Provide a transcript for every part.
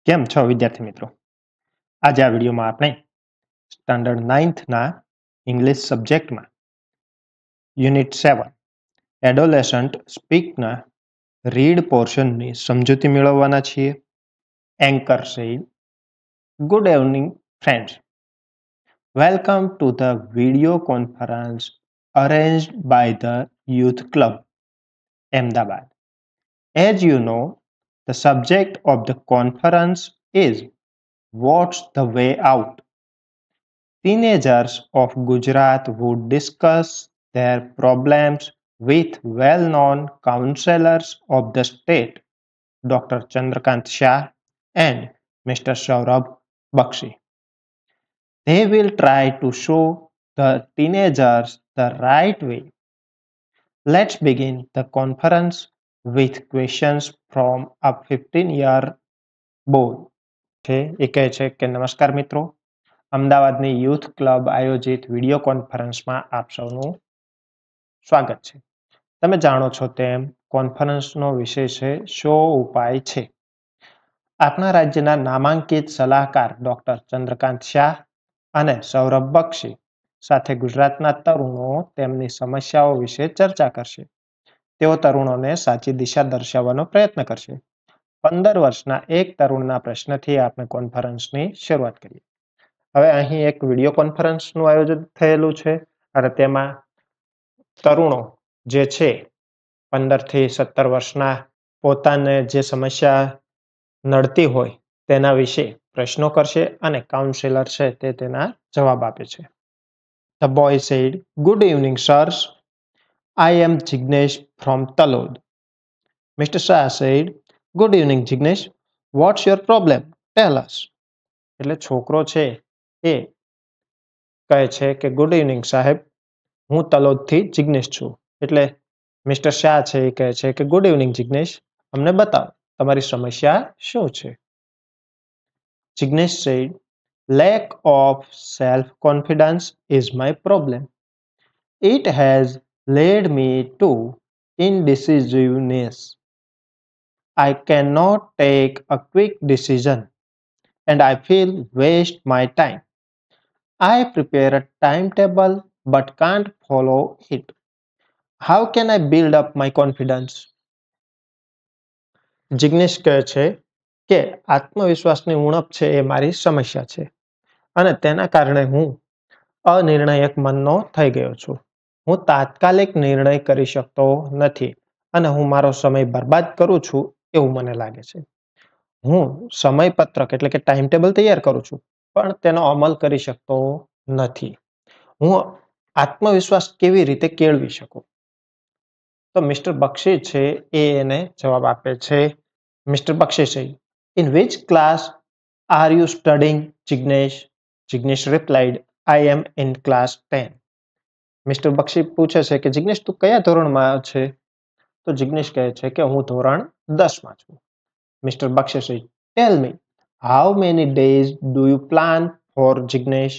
કેમ છો વિદ્યાર્થી મિત્રો? આજે આ વિડીયોમાં આપણે સ્ટાન્ડર્ડ 9થના ઇંગ્લિશ સબ્જેક્ટમાં યુનિટ 7 એડોલેસન્ટ સ્પીકના રીડ પોર્શનની સમજૂતી મેળવવાના છીએ. Anchor said, good evening friends. Welcome to the video conference arranged by the Youth Club, Ahmedabad. As you know, the subject of the conference is What's the Way Out? Teenagers of Gujarat would discuss their problems with well-known councillors of the state, Dr. Chandrakant Shah and Mr. Saurabh Bakshi. They will try to show the teenagers the right way. Let's begin the conference with questions from a 15-year boy. એ કહે છે કે નમસ્કાર મિત્રો, અમદાવાદની youth club આયોજિત video કોન્ફરન્સમાં આપ સૌનું સ્વાગત છે. તમે જાણો છો તેમ કોન્ફરન્સનો વિષય છે શો ઉપાય છે. આપણા રાજ્યના નામાંકિત સલાહકાર ડોક્ટર ચંદ્રકાંત શાહ અને સૌરભ બક્ષી સાથે ગુજરાતના તરુણો તેમની સમસ્યાઓ વિશે ચર્ચા કરશે. તેઓ તરુણોને સાચી દિશા દર્શાવવાનો પ્રયત્ન કરશે. 15 વર્ષના એક તરુણના પ્રશ્નથી આપણે કોન્ફરન્સની શરૂઆત કરીએ. હવે અહીં એક વિડીયો કોન્ફરન્સનું આયોજન થયેલું છે અને તેમાં તરુણો જે છે 15 થી 17 વર્ષના પોતાને જે સમસ્યા નડતી હોય તેના વિશે પ્રશ્નો કરશે અને કાઉન્સિલર છે તે તેના જવાબ આપે છે. The boy said, "Good evening, sirs. I am Jignesh from Talod." Mr. Shah said, "Good evening, Jignesh. What's your problem? Tell us." એટલે છોકરો છે એ કહે છે કે ગુડ ઇવનિંગ સાહેબ, હું તલોદથી જિગ્નેશ છું. એટલે મિસ્ટર શાહ છે એ કહે છે કે ગુડ ઇવનિંગ જિગ્નેશ, અમને બતાવો તમારી સમસ્યા શું છે. Jignesh said, "Lack of self-confidence is my problem. It has led me to indecisiveness. I cannot take a quick decision and I feel waste my time. I prepare a timetable but can't follow it. How can I build up my confidence?" Jignesh કહે છે કે આત્મવિશ્વાસની ઉણપ છે એ મારી સમસ્યા છે અને તેના કારણે હું અનિર્ણાયક મનનો થઈ ગયો છું. હું તાત્કાલિક નિર્ણય કરી શકતો નથી અને હું મારો સમય બરબાદ કરું છું એવું મને લાગે છે. હું સમયપત્રક એટલે કે ટાઈમ ટેબલ તૈયાર કરું છું પણ તેનો અમલ કરી શકતો નથી. હું આત્મવિશ્વાસ કેવી રીતે કેળવી શકું? તો મિસ્ટર બક્ષી છે એ એને જવાબ આપે છે. મિસ્ટર બક્ષી છે, "In which class are you studying, Jignesh?" Jignesh replied, "I am in class 10." Mister બક્ષી પૂછે છે કે જિગ્નેશ તું કયા ધોરણમાં છે? તો જિગ્નેશ કહે છે કે હું ધોરણ 10માં છું. મિસ્ટર બક્ષી છે, "Tell me, how many days do you plan for, Jignesh?"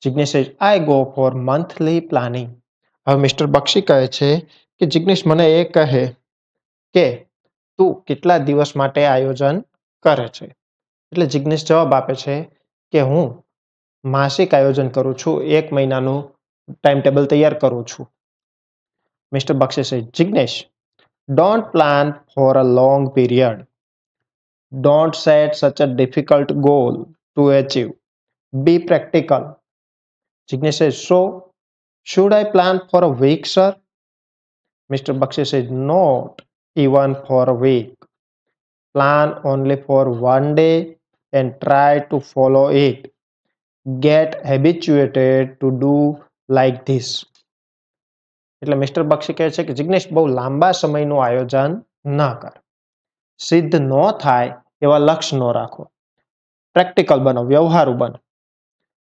Jignesh says, "I go for monthly planning." હવે મિસ્ટર બક્ષી કહે છે કે જિગ્નેશ મને એ કહે કે તું કેટલા દિવસ માટે આયોજન કરે છે? એટલે જિગ્નેશ જવાબ આપે છે કે હું માસિક આયોજન કરું છું, 1 મહિનાનું ટાઈમ ટેબલ તૈયાર કરું છું. Mister Bakshi says, "Jignesh, don't plan for a long period. Don't set such a difficult goal to achieve. Be practical." Jignesh says, "So, should I plan for a week, sir?" Mr. Bakshi says, "Not even for a week. Plan only for 1 day and try to follow it. Get habituated to do like this." એટલે mister Bakshi કહે છે કે જિગ્નેશ બહુ લાંબા સમયનું આયોજન ન કર, સિદ્ધ ન થાય એવા લક્ષ્ય ન રાખો, પ્રેક્ટિકલ બનો, વ્યવહારુ બનો.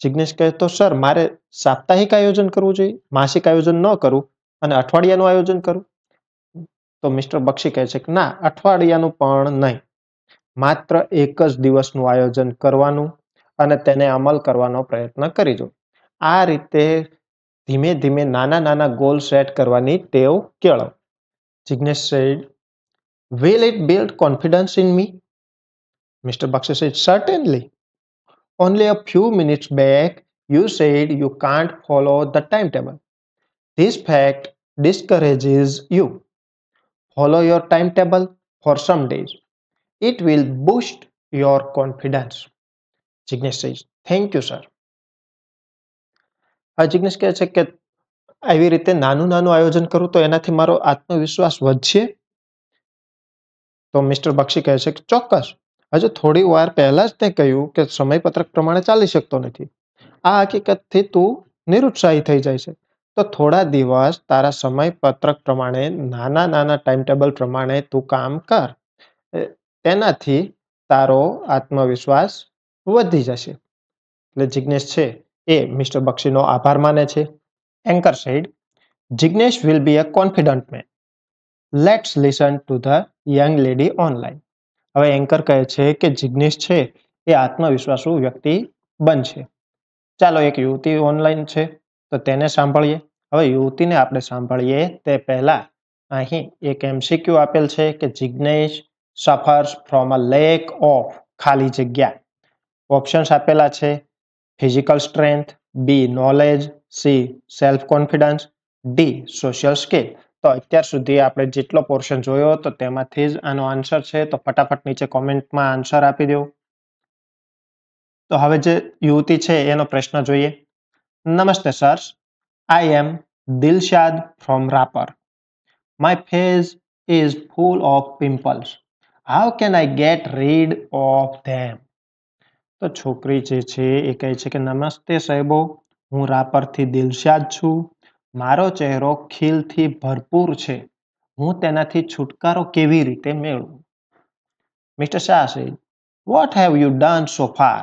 જિગ્નેશ કહે તો સર મારે સાપ્તાહિક આયોજન કરવું જોઈએ, માસિક આયોજન ન કરું અને અઠવાડિયાનું આયોજન કરું? તો મિસ્ટર બક્ષી કહે છે કે ના, અઠવાડિયાનું પણ નહીં, માત્ર એક જ દિવસનું આયોજન કરવાનું અને તેને અમલ કરવાનો પ્રયત્ન કરીજો. આ રીતે ધીમે ધીમે નાના નાના ગોલ સેટ કરવાની ટેવ કેળવો. Jignesh said, "Will it build confidence in me?" Mr. Bakshi said, certainly. Only a few minutes back, you said you can't follow the timetable. This fact discourages you. Follow your timetable for some days. It will boost your confidence. Jignesh says, thank you, sir. Jignesh કહે છે કે આવી રીતે નાનું નાનું આયોજન કરું તો એનાથી મારો આત્મવિશ્વાસ વધશે. તો મિસ્ટર બક્ષી કહે છે કે ચોક્કસ. હજુ થોડી વાર પહેલા જ તે કહ્યું કે સમયપત્રક પ્રમાણે ચાલી શકતો નથી. આ હકીકતથી તું નિરુત્સાહી થઈ જાય છે. તો થોડા દિવસ તારા સમયપત્રક પ્રમાણે નાના નાના ટાઈમટેબલ પ્રમાણે તું કામ કર. તેનાથી તારો આત્મવિશ્વાસ વધી જશે. એટલે જિગ્નેશ છે એ મિસ્ટર બક્ષીનો આભાર માને છે. Anchor said, Jignesh will be a confident man. Let's listen to the young lady online. હવે એન્કર કહે છે કે જિગ્નેશ છે એ આત્મવિશ્વાસુ વ્યક્તિ બનશે. ચાલો એક યુવતી ઓનલાઈન છે તો તેને સાંભળીએ. હવે યુવતીને આપણે સાંભળીએ તે પહેલા અહીં એક MCQ આપેલ છે કે Jignesh suffers from a lack of ખાલી જગ્યા. ઓપ્શન્સ આપેલા છે physical strength, B knowledge, C self confidence, D social skill. તો અત્યાર સુધી આપણે જેટલો પોર્શન જોયો તો તેમાંથી જ આનો આન્સર છે. તો ફટાફટ નીચે કોમેન્ટમાં આન્સર આપી દો. તો હવે જે યુવતી છે એનો પ્રશ્ન જોઈએ. નમસ્તે sirs, I am Dilshad from Rapar. My face is full of pimples. How can I get rid of them? તો છોકરી જે છે એ કહે છે કે નમસ્તે સાહેબો, હું રાપરથી દિલશાદ છું. મારો ચહેરો ખીલથી ભરપૂર છે. હું તેનાથી છુટકારો કેવી રીતે મેળવું? Mister Shah said, what have you done so far?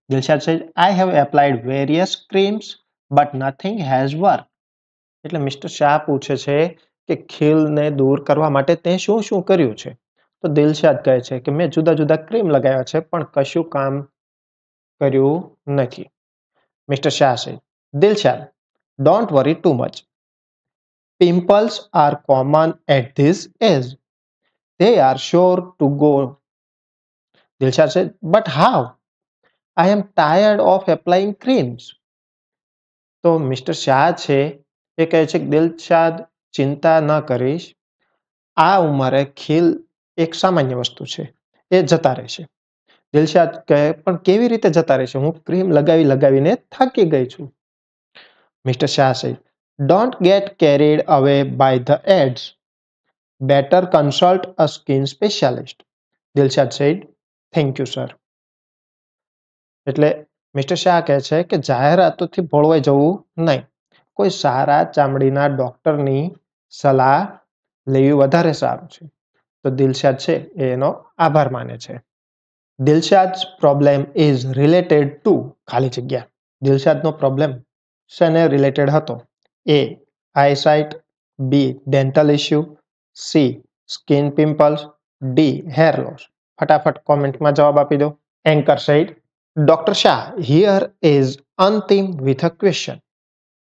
Dilshad said, I have applied various creams but nothing has worked. એટલે મિસ્ટર શાહ પૂછે છે કે ખીલને દૂર કરવા માટે તે શું શું કર્યું છે? તો દિલશાદ કહે છે કે મેં જુદા જુદા ક્રીમ લગાવ્યા છે પણ કશું કામ કર્યું નથી. Mister Shah said, Dilshad, don't worry too much. Pimples are common at this age. They are sure to go. Dilshad said, but how? I am tired of applying creams. તો મિસ્ટર શાહ છે એ કહે છે કે દિલશાદ, ચિંતા ન કરીશ. આ ઉંમરે ખીલ એક સામાન્ય વસ્તુ છે, એ જતા રહેશે. દિલશાદ કહે પણ કેવી રીતે જતા રહેશે? હું ક્રીમ લગાવીને થાકી ગઈ છું. Mister Shah said, don't get carried away by the ads. Better consult a skin specialist. Dilshad said, thank you sir. એટલે મિસ્ટર શાહ કહે છે કે જાહેરાતોથી ભોળવાઈ જવું નહીં. કોઈ સારા ચામડીના ડોક્ટરની સલાહ લેવી વધારે સારું છે. તો દિલશાદ છે એનો આભાર માને છે. Dilshad's problem is related to ખાલી જગ્યા. દિલશાદનો પ્રોબ્લેમ શેને રિલેટેડ હતો? A eyesight, B dental issue, C skin pimples, D hair loss. ફટાફટ કોમેન્ટમાં જવાબ આપી દો. Anchor said, Dr. Shah, here is Antim with a question.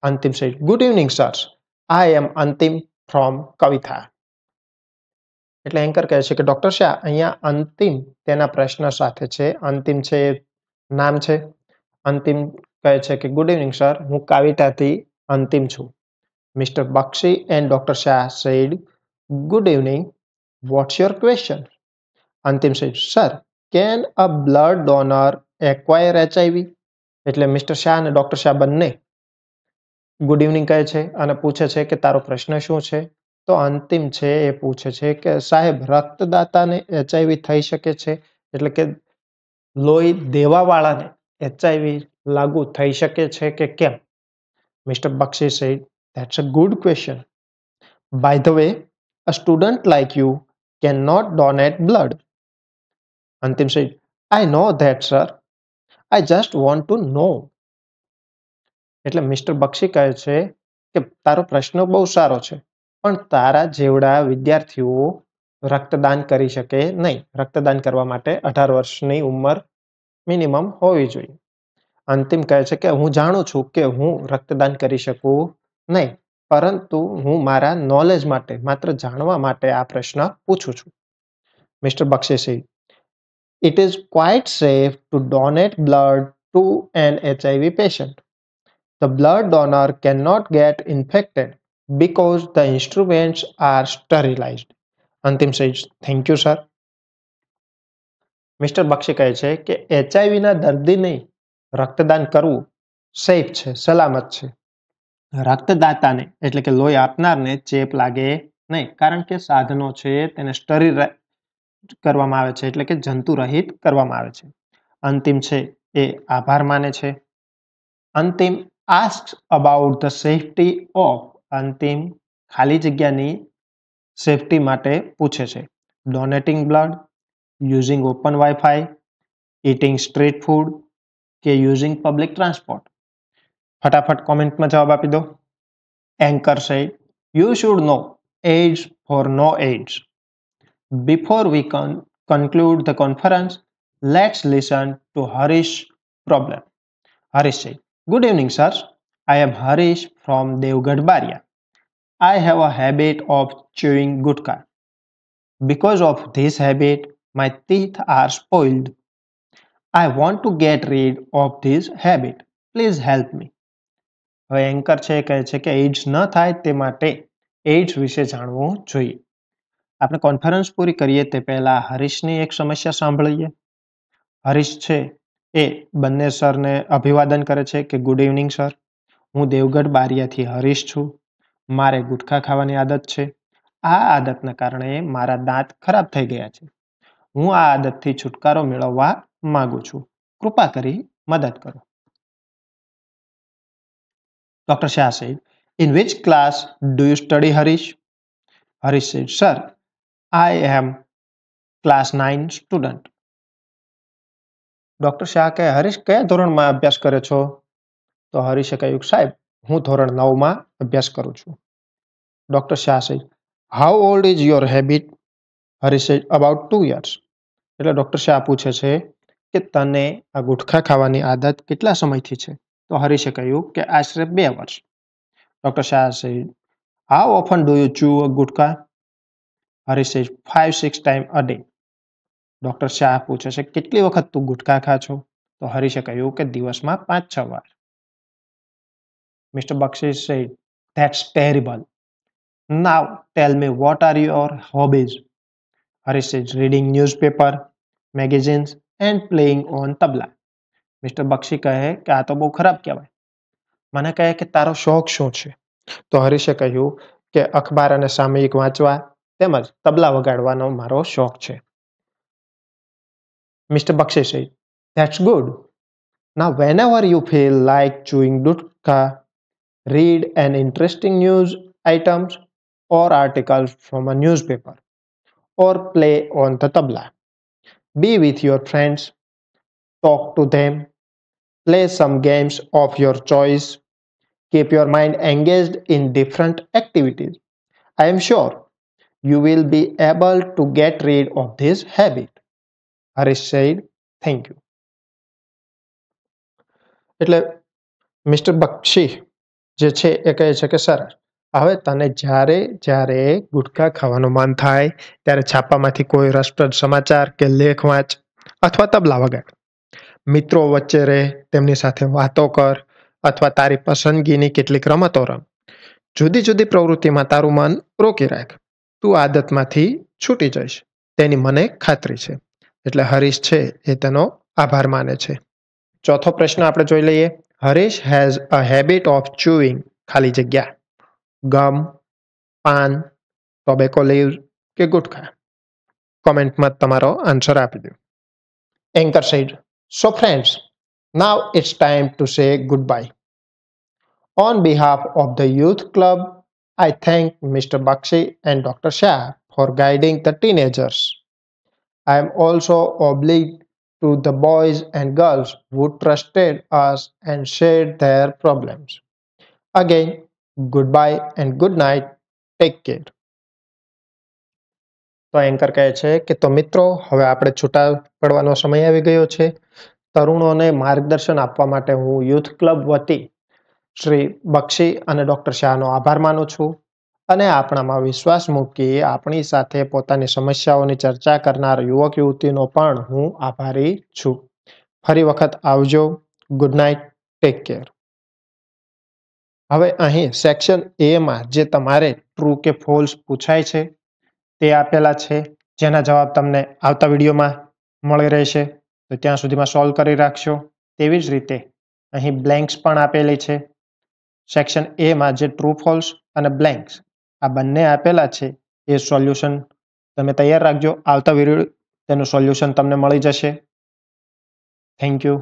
Antim said, good evening sirs. I am Antim from Kavitha. એટલે anchor કહે છે કે doctor Shah, અહીંયા અંતિમ તેના પ્રશ્ન સાથે છે. અંતિમ છે નામ છે. અંતિમ કહે છે કે ગુડ ઇવનિંગ સર, હું કાવિતાથી અંતિમ છું. Mister Bakshi and doctor Shah said, good evening. What's your question? અંતિમ said, sir, can a blood donor acquire HIV? એટલે મિસ્ટર શાહ અને ડોક્ટર શાહ બંને ગુડ ઇવનિંગ કહે છે અને પૂછે છે કે તારો પ્રશ્ન શું છે? તો અંતિમ છે એ પૂછે છે કે સાહેબ, રક્તદાતાને HIV થઈ શકે છે? એટલે કે લોહી દેવાવાળાને HIV લાગુ થઈ શકે છે કે કેમ? Mister Bakshi said, that's a good question. By the way, a student like you cannot donate blood. Antim said, I know that sir. I just want to know. એટલે મિસ્ટર બક્ષી કહે છે કે તારો પ્રશ્ન બહુ સારો છે પણ તારા જેવડા વિદ્યાર્થીઓ રક્તદાન કરી શકે નહીં. રક્તદાન કરવા માટે 18 વર્ષની ઉંમર મિનિમમ હોવી જોઈએ. અંતિમ કહે છે કે હું જાણું છું કે હું રક્તદાન કરી શકું નહીં, પરંતુ હું મારા નોલેજ માટે, માત્ર જાણવા માટે આ પ્રશ્ન પૂછું છું. Mister Bakshi said, It is quite safe to donate blood to an HIV patient. The blood donor cannot get infected because the instruments are sterilized. અંતિમ સેજ thank you sir. Mister Bakshi કહે છે કે એચઆઈવીના દર્દીને રક્તદાન કરવું સેફ છે, સલામત છે. રક્તદાતાને એટલે કે લોહી આપનારને ચેપ લાગે નહીં, કારણ કે સાધનો છે તેને સ્ટરીલ કરવામાં આવે છે, એટલે કે જંતુરહિત કરવામાં આવે છે. અંતિમ છે એ આભાર માને છે. અંતિમ asks about the safety of, અંતિમ ખાલી જગ્યાની સેફટી માટે પૂછે છે. Donating blood, using open wifi, eating street food કે યુઝિંગ પબ્લિક ટ્રાન્સપોર્ટ. ફટાફટ કોમેન્ટમાં જવાબ આપી દો. એન્કર સે you should no AIDS for no AIDS. Before we conclude the conference, let's listen to Harish problem. Harish said, "Good evening, sir. I am Harish from Devgad Baria. I have a habit of chewing gutka. Because of this habit, my teeth are spoiled. I want to get rid of this habit. Please help me." હવે anchor છે કહે છે કે AIDS ન થાય તે માટે AIDS વિશે જાણવું જોઈએ. આપણે કોન્ફરન્સ પૂરી કરીએ તે પહેલા હરીશની એક સમસ્યા સાંભળીએ. હરીશ છે એ બંને સરને અભિવાદન કરે છે કે ગુડ ઇવનિંગ સર, હું દેવગઢ બારિયાથી હરીશ છું. મારે ગુટખા ખાવાની આદત છે. આ આદતના કારણે મારા દાંત ખરાબ થઈ ગયા છે. હું આ આદતથી છુટકારો મેળવવા માંગુ છું. કૃપા કરી મદદ કરો. Dr. Shah said, "In which class do you study, Harish?" Harish said, "Sir, I am class 9 student." Doctor Shah કહે, હરીશ કયા ધોરણમાં અભ્યાસ કરે છો? તો હરીશે કહ્યું, સાહેબ હું ધોરણ 9માં અભ્યાસ કરું છું. Doctor Shah said, "How old is your habit?" Harish said, "About 2 years." એટલે ડોક્ટર શાહ પૂછે છે કે તને આ ગુટખા ખાવાની આદત કેટલા સમયથી છે? તો હરીશે કહ્યું કે આશરે 2 વર્ષ. Doctor Shah said, "How often do you chew a gutka?" Harish said, 5-6 times a day. Doctor Shah પૂછે છે કેટલી વખત તું ગુટખા ખા છો? તો હરીશે કહ્યું કે દિવસમાં 5-6 વાર. Mister Bakshi said, "That's terrible. Now tell me, what are your hobbies?" Harish said, "Reading newspaper, magazines and playing on tabla." Mister Bakshi કહે કે આ તો બહુ ખરાબ કહેવાય. મને કહે કે તારો શોખ શું છે? તો હરીશે કહ્યું કે અખબાર અને સામયિક વાંચવા તેમજ તબલા વગાડવાનો મારો શોખ છે. Mr. Bakshi said, "That's good. Now whenever you feel like chewing gutka, read an interesting news items or articles from a newspaper or play on the tabla. Be with your friends, talk to them, play some games of your choice, keep your mind engaged in different activities. I am sure you will be able to get rid of this habit." Harish said, "Thank you." એટલે mister બક્ષી જે છે એ કહે છે કે sir, હવે તને જ્યારે જ્યારે ગુટખા ખાવાનું મન થાય ત્યારે છાપામાંથી કોઈ રસપ્રદ સમાચાર કે લેખ વાંચ અથવા તબલા વગાડ. મિત્રો વચ્ચે રહે, તેમની સાથે વાતો કર અથવા તારી પસંદગીની કેટલીક રમતો રમ. જુદી જુદી પ્રવૃત્તિમાં તારું મન રોકી રાખ. તું આદતમાંથી છૂટી જઈશ તેની મને ખાતરી છે. એટલે હરીશ છે એ તેનો આભાર માને છે. ચોથો પ્રશ્ન આપણે જોઈ લઈએ. Harish has a habit of chewing ખાલી જગ્યા ગમ, પાન, ટોબેકો લીવ્સ કે ગુટખા. કોમેન્ટમાં તમારો આન્સર આપી દો. Anchor said, "So friends, now it's time to say goodbye. On behalf of the youth club, I thank Mr. Bakshi and Dr. Shah for guiding the teenagers. I am also obliged to the boys and girls who trusted us and shared their problems. Again, goodbye and good night. Take care." તો anchor કહે છે કે તો મિત્રો, હવે આપણે છૂટા પડવાનો સમય આવી ગયો છે. તરુણોને માર્ગદર્શન આપવા માટે હું યુથ ક્લબ વતી શ્રી બક્ષી અને ડોક્ટર શાહનો આભાર માનું છું. અને આપણામાં વિશ્વાસ મૂકી આપણી સાથે પોતાની સમસ્યાઓની ચર્ચા કરનાર યુવક યુવતીનો પણ હું આભારી છું. ફરી વખત આવજો. Good night. Take care. હવે અહીં સેક્શન એમાં જે તમારે ટ્રુ કે ફોલ્સ પૂછાય છે તે આપેલા છે, જેના જવાબ તમને આવતા વિડીયોમાં મળી રહેશે, તો ત્યાં સુધીમાં સોલ્વ કરી રાખશો. તેવી જ રીતે અહીં બ્લેન્ક્સ પણ આપેલી છે. સેક્શન એમાં જે ટ્રુ ફોલ્સ અને બ્લેન્ક્સ આ બંને આપેલા છે એ સોલ્યુશન તમે તૈયાર રાખજો. આવતા વિડીયો તેનું સોલ્યુશન તમને મળી જશે. Thank you.